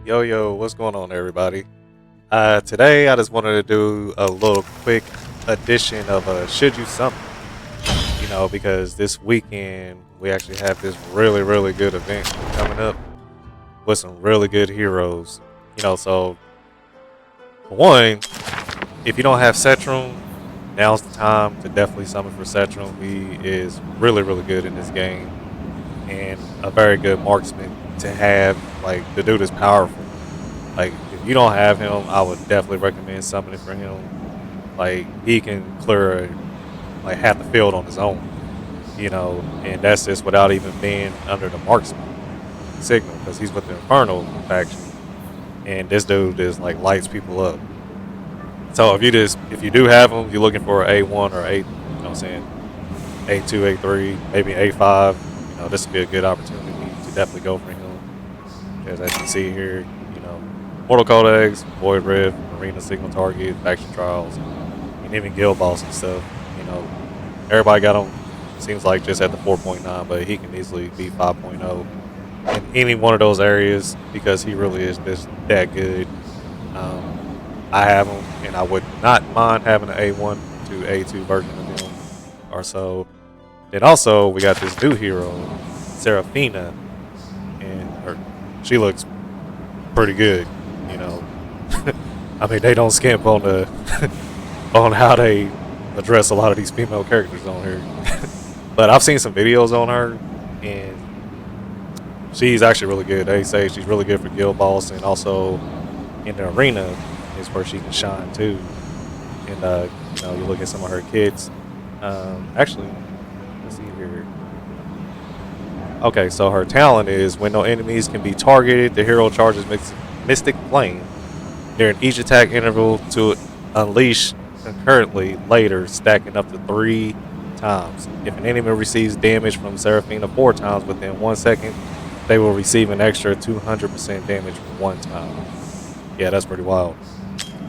Yo, yo, what's going on, everybody? Today, I just wanted to do a little quick edition of Should You Summon? Because this weekend we actually have this really, really good event coming up with some really good heroes. So for one, if you don't have Setrum, now's the time to definitely summon for Setrum. He is really, really good in this game and a very good marksman to have. Like, the dude is powerful. Like, if you don't have him, I would definitely recommend summoning for him. Like, he can clear like half the field on his own, and that's just without even being under the marksman signal because he's with the Infernal faction, and this dude just like lights people up. So if you do have him, you're looking for A1 or A, what I'm saying, A2, A3, maybe A5. This would be a good opportunity to definitely go for him. Because as you see here, Mortal Codex, Void Rift, Arena Signal Target, Faction Trials, and even Guild Boss and stuff. You know, Everybody got him. Seems like just at the 4.9, but he can easily beat 5.0 in any one of those areas because he really is just that good. I have him, and I would not mind having an A1 to A2 version of him or so. Then also we got this new hero, Seraphina, and she looks pretty good. You know, I mean they don't skimp on the on how they address a lot of these female characters on here. But I've seen some videos on her, and she's actually really good. They say she's really good for Guild Boss, and also in the arena is where she can shine too. And you look at some of her kits. Actually, let's see here. Okay, so her talent is when no enemies can be targeted, the hero charges Mystic Flame during each attack interval to unleash concurrently later, stacking up to 3 times. If an enemy receives damage from Seraphina 4 times within 1 second, they will receive an extra 200% damage 1 time. Yeah, that's pretty wild.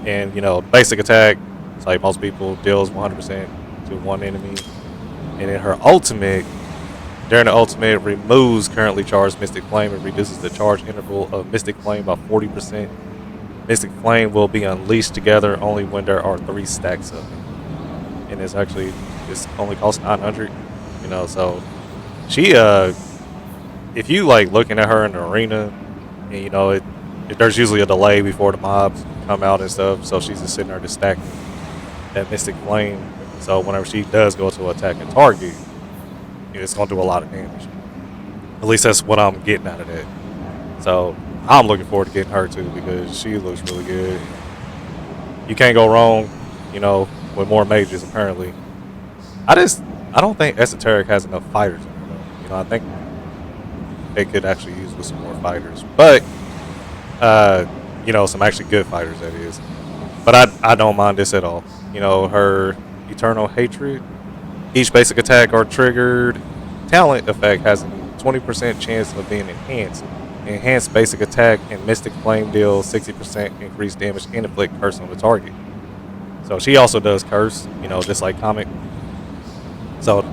And basic attack, it's like most people, deals 100% to one enemy. And then her ultimate, during the ultimate, removes currently charged Mystic Flame and reduces the charge interval of Mystic Flame by 40%. Mystic Flame will be unleashed together only when there are 3 stacks of it. And it's only costs 900. So she if you like looking at her in the arena, and there's usually a delay before the mobs come out and stuff, so she's just sitting there just stacking that Mystic Flame. So whenever she does go to attack and target, it's gonna do a lot of damage. At least that's what I'm getting out of that. So I'm looking forward to getting her too because she looks really good. You can't go wrong, with more mages apparently. I don't think Esoteric has enough fighters in her though. I think they could actually use with some more fighters. But some actually good fighters that is. But I don't mind this at all. Her Eternal Hatred. Each basic attack or triggered talent effect has a 20% chance of being enhanced. Enhanced basic attack and Mystic Flame deal 60% increased damage and inflict curse on the target. So she also does curse, just like Comet. So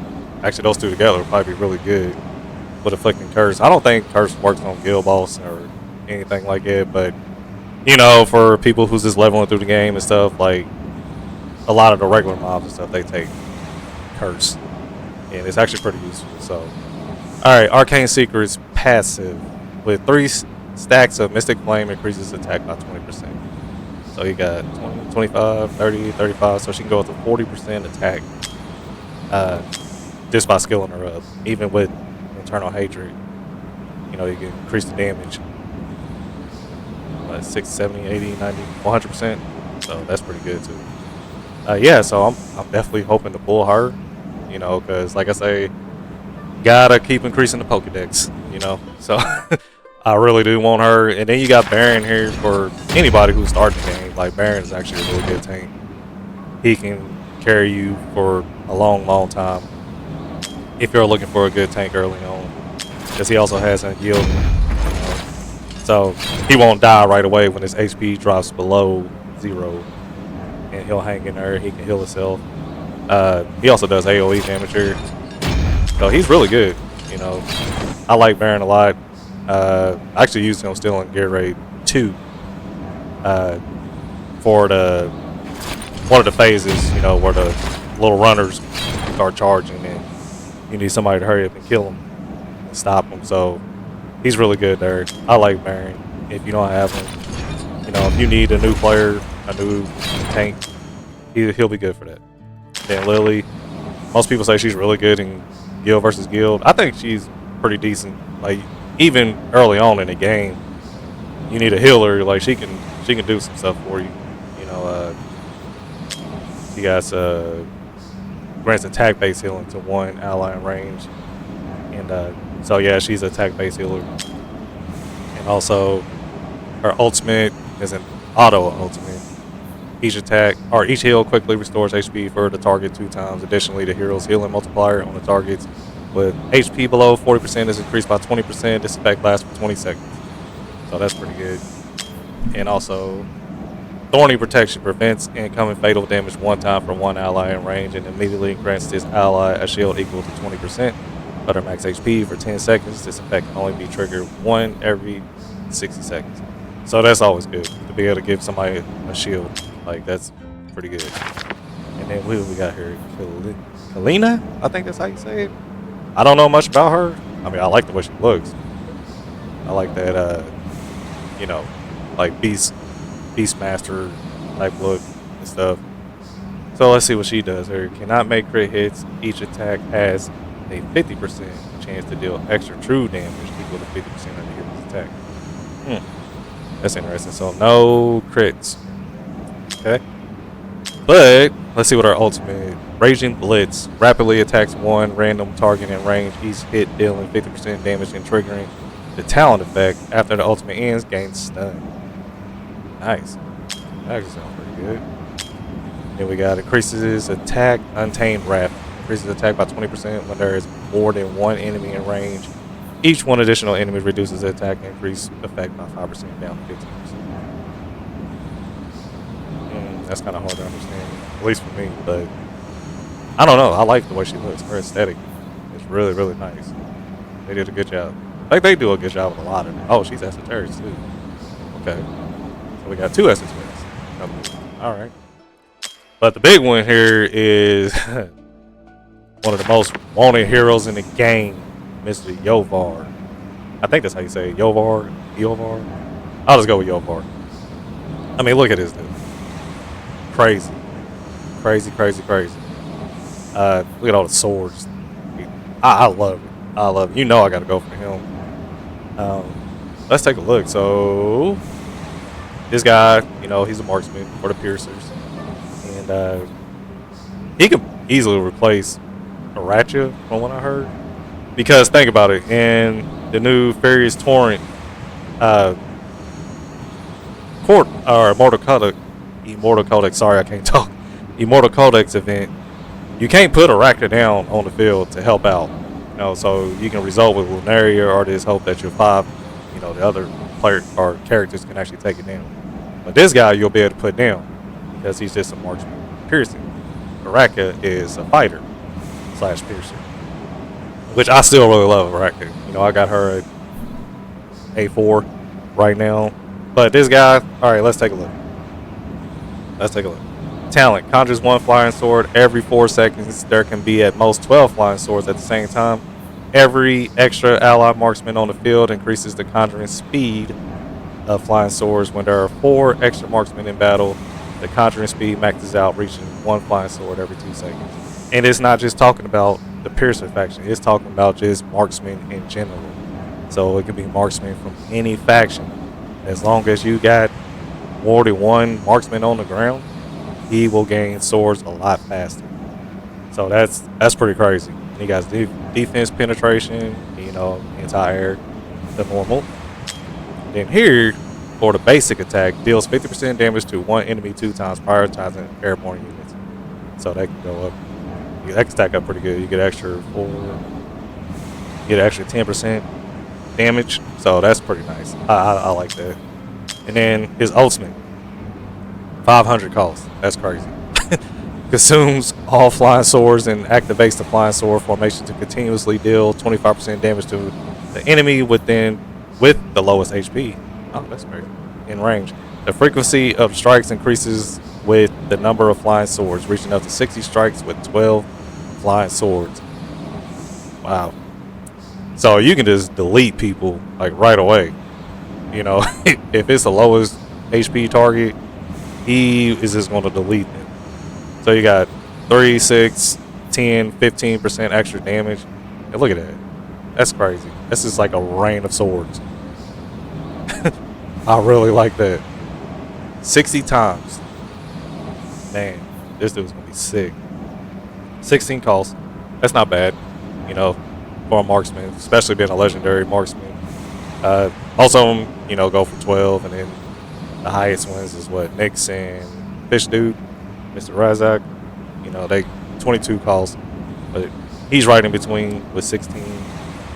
actually those two together would probably be really good with afflicting curse. I don't think curse works on Guild Boss or anything like that, but for people who's just leveling through the game and stuff, like a lot of the regular mobs and stuff, they take curse, and it's actually pretty useful. So, all right, Arcane Secrets passive with 3 stacks of Mystic Flame increases attack by 20%. So you got 20, 25, 30, 35. So she can go up to 40% attack just by skilling her up. Even with Eternal Hatred, you can increase the damage. 6, 70, 80, 90, 100%. So that's pretty good too. Yeah, so I'm definitely hoping to pull her, because like I say, gotta keep increasing the Pokedex, So I really do want her. And then you got Baron here for anybody who's starting the game. Like Baron is actually a really good tank. He can carry you for a long, long time if you're looking for a good tank early on, because he also has a yield. So he won't die right away when his HP drops below 0. And he'll hang in there. He can heal himself. He also does AoE damage here. So he's really good. I like Baron a lot. I actually used him still in Gear Raid 2 for the one of the phases, you know, where the little runners start charging and you need somebody to hurry up and kill them and stop them. So he's really good there. I like Baron. If you don't have him, you know, if you need a new player, a new tank, he'll be good for that. Then Lily, most people say she's really good in guild versus guild. I think she's pretty decent. Like even early on in the game, you need a healer. Like she can do some stuff for you. You know, she got grants attack base healing to one ally in range, and so yeah, she's an attack base healer. And also, her ultimate is an auto ultimate. Each attack or each heal quickly restores HP for the target 2 times. Additionally, the hero's healing multiplier on the targets with HP below 40% is increased by 20%. This effect lasts for 20 seconds. So that's pretty good. And also, Thorny Protection prevents incoming fatal damage 1 time from one ally in range and immediately grants this ally a shield equal to 20% of their max HP for 10 seconds. This effect can only be triggered 1 every 60 seconds. So that's always good to be able to give somebody a shield. Like that's pretty good. And then we got here, Kalina. I think that's how you say it. I don't know much about her. I mean, I like the way she looks. I like that, you know, like Beastmaster type look and stuff. So let's see what she does here. Cannot make crit hits. Each attack has a 50% chance to deal extra true damage equal to 50% of the hero's attack. That's interesting. So no crits. Okay. But let's see what our ultimate. Raging Blitz rapidly attacks one random target in range. Each hit dealing 50% damage and triggering the talent effect. After the ultimate ends, gains stun. Nice. That actually sounds pretty good. Then we got increases attack, Untamed Wrath. Increases attack by 20% when there is more than one enemy in range. Each one additional enemy reduces the attack increase effect by 5% down to 15%. That's kind of hard to understand, at least for me, but I don't know. I like the way she looks. Her aesthetic is really, really nice. They did a good job. Like they do a good job with a lot of it. Oh, she's esoteric too. Okay. So we got 2 esoterics. All right. But the big one here is one of the most wanted heroes in the game, Mr. Yovar. I think that's how you say it. Yovar? I'll just go with Yovar. I mean, look at this dude. Crazy. Crazy. Look at all the swords. I love it. I love it. You know I got to go for him. Let's take a look. So, this guy, you know, he's a marksman for the piercers. And he could easily replace Aracha from what I heard. Because think about it. In the new Furious Torrent Immortal Codex, sorry I can't talk. Immortal Codex event, you can't put Aracha down on the field to help out. You know, so you can resolve with Lunaria or just hope that your 5, you know, the other player or characters can actually take it down. But this guy you'll be able to put down because he's just a marksman piercing. Aracha is a fighter / piercer. Which I still really love Aracha. You know, I got her at A4 right now. But this guy, alright, let's take a look. Talent. Conjures 1 flying sword every 4 seconds. There can be at most 12 flying swords at the same time. Every extra allied marksman on the field increases the conjuring speed of flying swords. When there are 4 extra marksmen in battle, the conjuring speed maxes out, reaching 1 flying sword every 2 seconds. And it's not just talking about the Piercer faction. It's talking about just marksmen in general. So it could be marksmen from any faction. As long as you got more than 1 marksman on the ground, he will gain swords a lot faster. So that's pretty crazy. And he got defense penetration, you know, anti-air, the normal. And then here, for the basic attack, deals 50% damage to 1 enemy 2 times, prioritizing airborne units. So that can go up. That can stack up pretty good. You get extra 4, you get extra 10% damage. So that's pretty nice. I like that. And then his ultimate, 500 cost. That's crazy. Consumes all flying swords and activates the flying sword formation to continuously deal 25% damage to the enemy with the lowest HP. Oh, that's crazy. in range. The frequency of strikes increases with the number of flying swords, reaching up to 60 strikes with 12 flying swords. Wow. So you can just delete people like right away. You know, if it's the lowest HP target, he is just going to delete them. So you got 3, 6, 10, 15% extra damage. And look at that. That's crazy. This is like a rain of swords. I really like that. 60 times. Man, this dude's going to be sick. 16 calls. That's not bad, you know, for a marksman, especially being a legendary marksman. Most of them, you know, go for 12, and then the highest ones is what, Nyx and Fish Dude, Mr. Razak. You know, they 22 calls, but he's right in between with 16.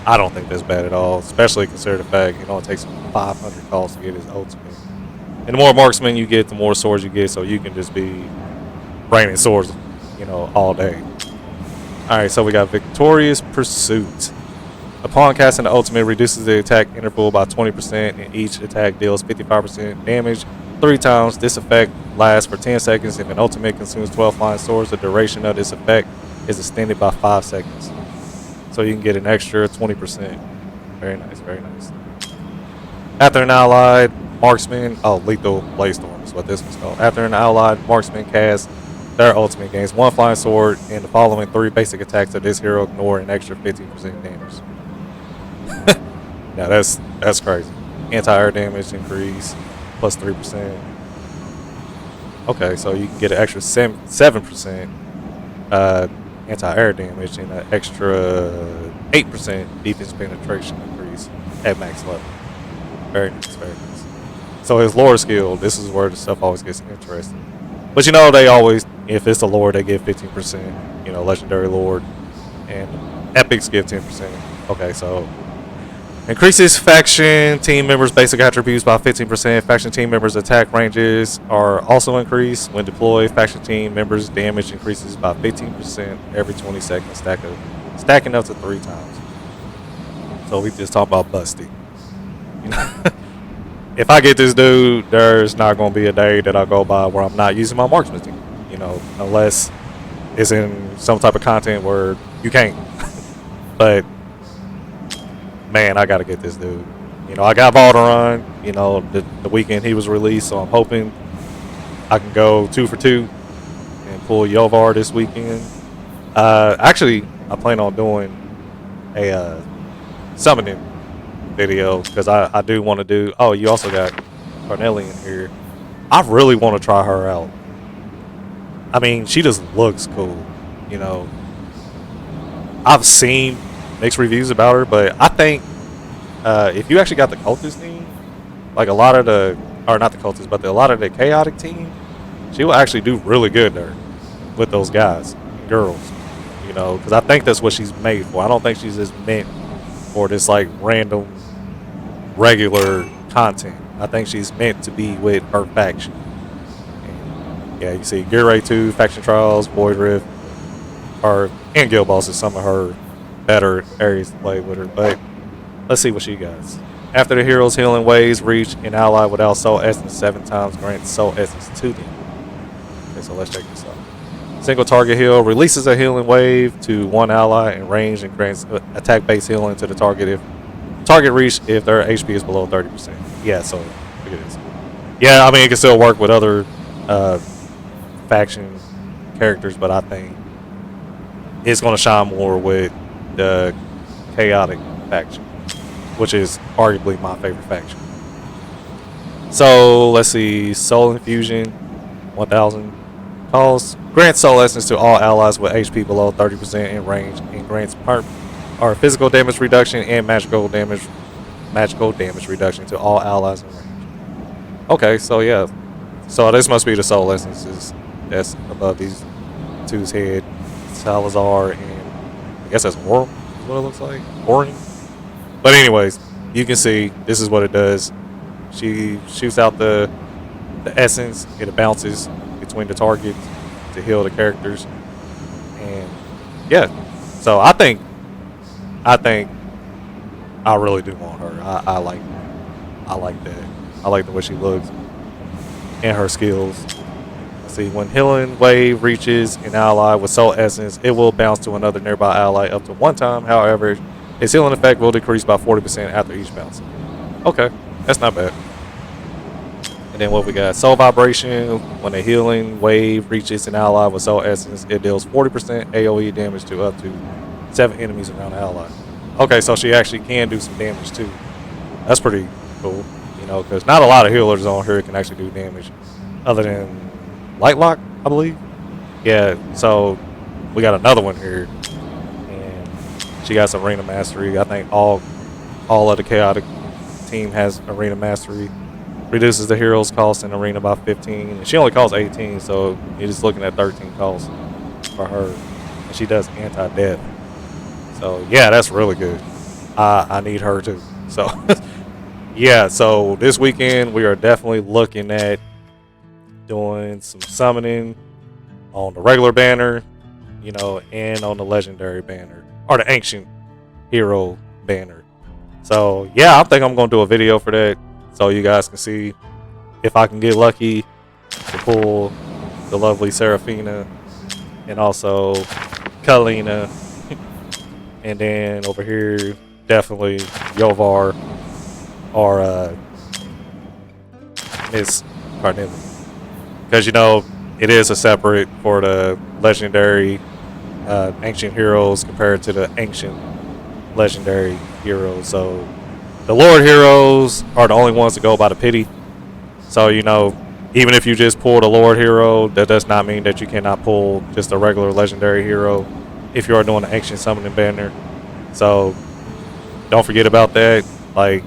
I don't think that's bad at all, especially consider the fact it only takes 500 calls to get his ultimate. And the more marksmen you get, the more swords you get, so you can just be raining swords, you know, all day. Alright, so we got Victorious Pursuit. Upon casting the ultimate, reduces the attack interval by 20%, and each attack deals 55% damage 3 times. This effect lasts for 10 seconds. If an ultimate consumes 12 flying swords, the duration of this effect is extended by 5 seconds. So you can get an extra 20%. Very nice, very nice. After an allied marksman, Lethal Blazestorm is what this one's called. After an allied marksman casts their ultimate, gains 1 flying sword, and the following 3 basic attacks of this hero ignore an extra 15% damage. Now that's crazy. Anti-air damage increase plus 3%. Okay, so you can get an extra 7% anti-air damage and an extra 8% defense penetration increase at max level. Very nice, very nice. So his lore skill, this is where the stuff always gets interesting. But you know, they always, if it's a lore, they give 15%. You know, legendary lord, and epics give 10%. Okay, so increases faction team members' basic attributes by 15%. Faction team members' attack ranges are also increased. When deployed, faction team members' damage increases by 15% every 20 seconds, stacking up to 3 times. So we just talk about Busty. You know, if I get this dude, there's not going to be a day that I go by where I'm not using my marksman team. You know, unless it's in some type of content where you can't. But man, I gotta get this dude. You know, I got Valderon, you know, the weekend he was released, so I'm hoping I can go 2 for 2 and pull Yovar this weekend. Actually, I plan on doing a summoning video because I do want to do. Oh, you also got Carnelian here. I really want to try her out. I mean, she just looks cool. You know, I've seen mixed reviews about her, but I think if you actually got the cultist team, like a lot of the, or not the cultist, but a lot of the chaotic team, she will actually do really good there with those guys and girls, you know, because I think that's what she's made for. I don't think she's just meant for this like random regular content. I think she's meant to be with her faction. And yeah, you see Gear Ray 2, Faction Trials, Void Rift, and Guild Boss is some of her better areas to play with her, but let's see what she got. After the hero's healing waves reach an ally without soul essence 7 times, grants soul essence to them. Okay, so let's check this out. Single target heal releases a healing wave to one ally in range and grants attack based healing to the target if target reach if their HP is below 30%. Yeah, so look at this. Yeah, I mean it can still work with other faction characters, but I think it's going to shine more with the chaotic faction, which is arguably my favorite faction. So let's see, Soul Infusion, 1000 calls, grants soul essence to all allies with HP below 30% in range, and grants physical damage reduction and magical damage reduction to all allies in range. Okay, so yeah, so this must be the soul essences that's above these two's head, Salazar and I guess that's Oral is what it looks like, Orion. But anyways, you can see this is what it does. She shoots out the essence, it bounces between the targets to heal the characters, and yeah. So I think I really do want her. I like that. I like the way she looks and her skills. See, when Healing Wave reaches an ally with Soul Essence, it will bounce to another nearby ally up to 1 time. However, its healing effect will decrease by 40% after each bounce. Okay, that's not bad. And then what we got? Soul Vibration. When a Healing Wave reaches an ally with Soul Essence, it deals 40% AoE damage to up to 7 enemies around the ally. Okay, so she actually can do some damage too. That's pretty cool, you know, because not a lot of healers on here can actually do damage other than Lightlock, I believe. Yeah, so we got another one here, and she got some Arena Mastery. I think all of the Chaotic team has Arena Mastery. Reduces the hero's cost in Arena by 15, and she only costs 18, so you're just looking at 13 costs for her, and she does anti-death. So yeah, that's really good. I need her too. So yeah, so this weekend we are definitely looking at doing some summoning on the regular banner, you know, and on the legendary banner or the ancient hero banner. So yeah, I think I'm gonna do a video for that so you guys can see if I can get lucky to pull the lovely Seraphina and also Kalina. And then over here, definitely Yovar or Miss Carnivore. Because, you know, it is a separate for the legendary ancient heroes compared to the ancient legendary heroes. So the Lord heroes are the only ones that go by the pity. So, you know, even if you just pull the Lord hero, that does not mean that you cannot pull just a regular legendary hero if you are doing the ancient summoning banner. So don't forget about that. Like,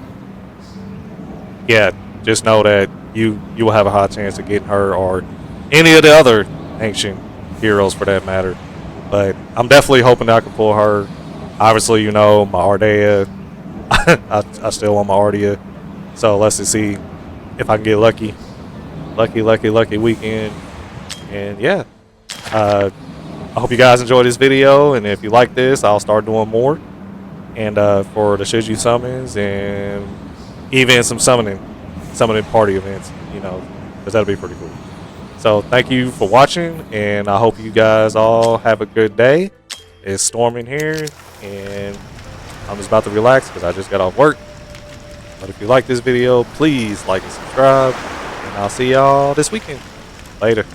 yeah, just know that you will have a high chance of getting her or any of the other ancient heroes for that matter. But I'm definitely hoping that I can pull her. Obviously, you know, my Ardea. I still want my Ardea. So let's just see if I can get lucky. Lucky weekend. And yeah. I hope you guys enjoyed this video, and if you like this, I'll start doing more. And for the Should You summons and even some summoning party events, you know, because that'll be pretty cool. So thank you for watching, and I hope you guys all have a good day. It's storming here, and I'm just about to relax because I just got off work. But if you like this video, please like and subscribe, and I'll see y'all this weekend. Later.